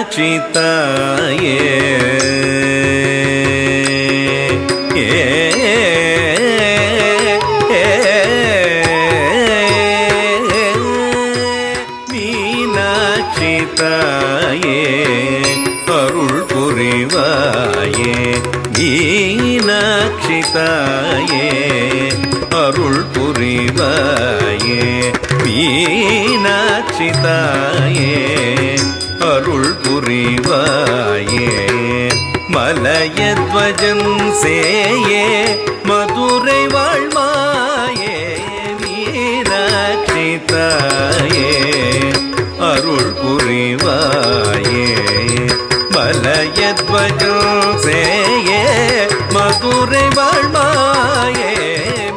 மீனாட்சி தாயே மீனாட்சி தாயே அருள் புரிவாயே மீனாட்சி தாயே அருள் புரிவாயே மீனாட்சி தாயே அருள் புரிவாயே மலயத்வஜன் சேயே மதுரை வாழ்மாயே மீனாட்சி தாயே அருள் புரிவாயே மலயத்வஜன் சேயே மதுரை வாழ்மாயே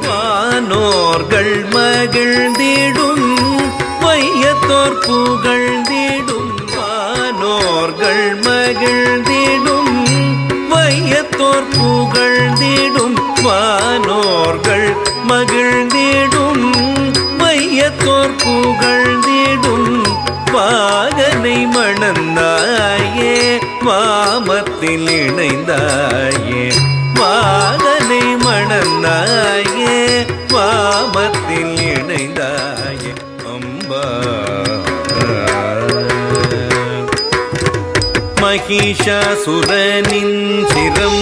வானோர்கள் மகிழ்ந்திடும் வையத்தோர் புகழ்ந்திடும் வானோர்கள் மகிழ்ந்திடும் வையத்தோர் புகழ்ந்திடும் வானோர்கள் மகிழ்ந்திடும் வையத்தோர் புகழ்ந்திடும் வாகனை மணந்தாயே வாமத்தில் இணைந்தாயே வாகனை மணந்தாயே வாமத்தில் இணைந்தாயே அம்பா மகிஷாசுரனின் சிரம்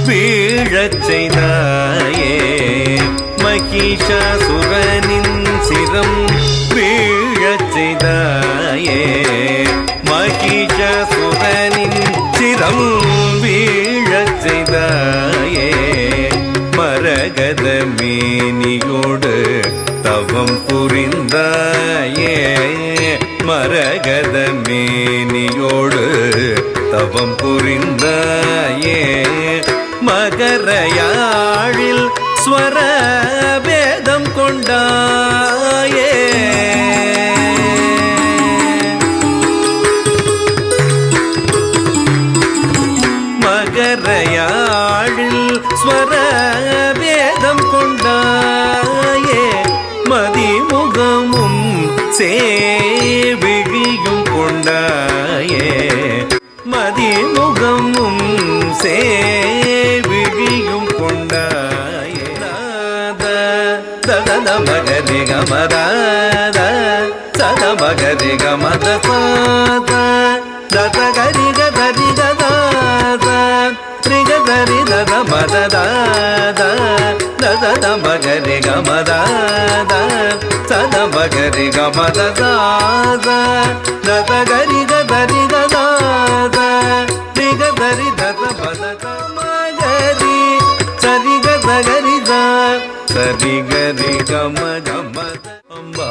வீழச் செய்தாயே மகிஷாசுரனின் சிரம் வீழச் செய்தாயே மகிஷாசுரனின் சிரம் வீழச் செய்தாயே மரகத மேனியோடு தவம் புரிந்தாயே மரகத மேனியோடு தவம் புரிந்தாயே மகரயாழில் ஸ்வர வேதம் கொண்டாயே மகரயாழில் ஸ்வர வேதம் கொண்டாயே மதிமுகமும் சேவிழியும் கொண்டாயே மதிமுகமும் சேவிழியும் கொண்டாயே தத மகரி கமதாத சத மகரி கமத தத கரி கரி கதாத ரிகதரி தத மததாத தத மகரி கமதாத சத மகரி கமதாத தத கரி கரி கதாத ரிகதரி தத மத மகரி சரி கரி த சரி கரி கம கம அம்பா